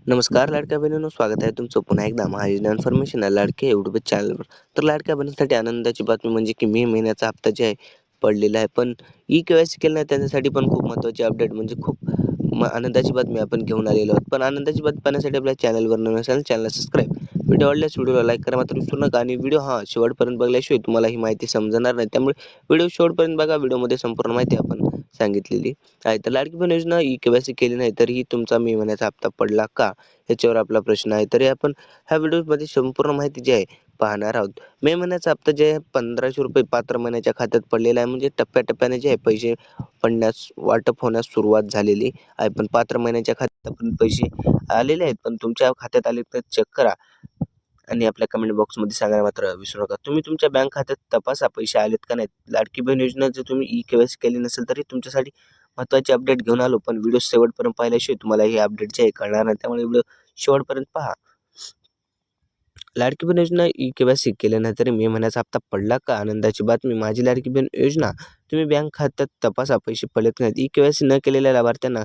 नमस्कार लाडक्या बहिणींनो, स्वागत आहे तुमचं पुन्हा एकदा महायोजना इन्फॉर्मेशन या लाडक्या यूट्यूब चॅनलवर. तर लाडक्या बहिणींसाठी आनंदाची बातमी म्हणजे की मे महिन्याचा हप्ता जे आहे पडलेला आहे. पण ई-के-वाय-सी केलं नाही त्यांच्यासाठी पण खूप महत्त्वाची अपडेट म्हणजे खूप आनंदाची बातमी आपण घेऊन आलेलो आहोत. पण आनंदाची बातमी पाहण्यासाठी आपल्या चॅनलवर नवीन असाल चॅनलला सबस्क्राईब, व्हिडिओ आवडल्यास व्हिडिओला लाईक करा मात्र विसरू नका आणि व्हिडिओ शेवटपर्यंत बघल्याशिवाय तुम्हाला ही माहिती समजणार नाही. त्यामुळे व्हिडिओ शेवटपर्यंत बघा. व्हिडिओमध्ये संपूर्ण माहिती आपण सांगितलेली आहे. तर लाडकी बहीण योजना ई-के-वाय-सी केली नाही तरीही तुमचा मे महिन्याचा हप्ता पडला का? याच्यावर आपला प्रश्न आहे. तरी आपण ह्या व्हिडिओमध्ये संपूर्ण माहिती जी आहे पाहणार आहोत. मे महिन्याचा हप्ता जे आहे ₹1500 पात्र महिन्याच्या खात्यात पडलेला आहे. म्हणजे टप्प्याटप्प्याने जे आहे पैसे पडण्यास वाटप होण्यास सुरुवात झालेली आहे. पण पात्र महिन्याच्या खात्यात पण पैसे आलेले आहेत. पण तुमच्या खात्यात आले तर चेक करा आणि आपल्या कमेंट बॉक्समध्ये सांगायला मात्र विसरू नका. तुम्ही तुमच्या बँक खात्यात तपासा पैसे आलेत का नाहीत. लाडकी बहीण योजना जर तुम्ही ई-के-वाय-सी केली नसेल तरी तुमच्यासाठी महत्त्वाची अपडेट घेऊन आलो. पण व्हिडिओ शेवटपर्यंत पाहिल्याशिवाय तुम्हाला ही अपडेट जे आहे कळणार नाही. त्यामुळे व्हिडिओ शेवटपर्यंत पहा. लाडकी बहीण योजना ई-के-वाय-सी केले नाही तरी मे महिन्याचा हप्ता पडला का? आनंदाची बातमी. माझी लाडकी बहीण योजना तुम्ही बँक खात्यात तपासा पैसे पडलेत का नाहीत. ई-के-वाय-सी न केलेल्या लाभार्थ्यांना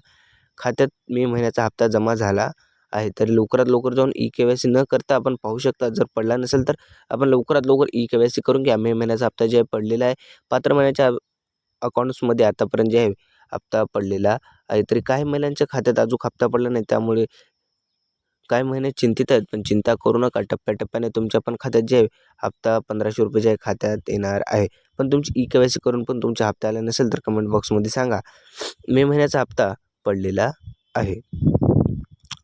खात्यात मे महिन्याचा हप्ता जमा झाला आहे. तर लवकरात लवकर जाऊन ई-के-वाय-सी न करता आपण पाहू शकता. जर पडला नसेल तर आपण लवकरात लवकर ई-के-वाय-सी करून घ्या. मे महिन्याचा हप्ता जे आहे पडलेला आहे. पात्र महिन्याच्या अकाउंट्समध्ये आतापर्यंत जे आहे हप्ता पडलेला आहे. तरी काही महिलांच्या खात्यात अजून हप्ता पडला नाही. त्यामुळे काही महिने चिंतित आहेत. पण चिंता करू नका. टप्प्याटप्प्याने तुमच्या पण खात्यात जे आहे हप्ता ₹1500 जे आहे खात्यात येणार आहे. पण तुमची ई-के-वाय-सी करून पण तुमचा हप्ता आला नसेल तर कमेंट बॉक्समध्ये सांगा. मे महिन्याचा हप्ता पडलेला आहे.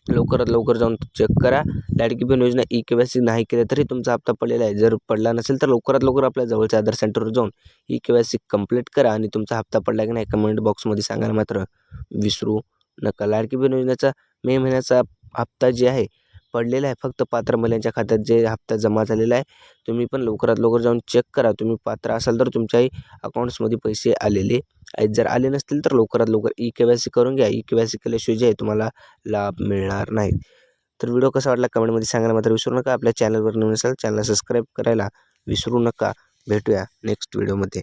लवकरात लवकर जाऊन चेक करा. लाडकी बहीण योजना ई-के-वाय-सी नाही केलं तरी तुमचा हप्ता पडलेला आहे. जर पडला नसेल तर लवकरात लवकर आपल्या जवळच्या आधार सेंटरवर जाऊन ई-के-वाय-सी कंप्लीट करा आणि तुमचा हप्ता पडला की नाही कमेंट बॉक्समध्ये सांगायला मात्र विसरू नका. लाडकी बहीण योजनेचा मे महिन्याचा हप्ता जे आहे पडलेला आहे. फक्त पात्र महिलांच्या खात्यात जे हप्ता जमा झालेला आहे. तुम्ही पण लवकरात लवकर जाऊन चेक करा. तुम्ही पात्र असाल तर तुमच्याही अकाउंट्समध्ये पैसे आलेले आहेत. जर आले नसतील तर लवकरात लवकर ई-के-वाय-सी करून घ्या. ई-के-वाय-सी केल्याशिवाय जे आहे तुम्हाला लाभ मिळणार नाही. तर व्हिडिओ कसा वाटला कमेंटमध्ये सांगायला मात्र विसरू नका. आपल्या चॅनलवर नवीन असाल चॅनलला सबस्क्राईब करायला विसरू नका. भेटूया नेक्स्ट व्हिडिओमध्ये.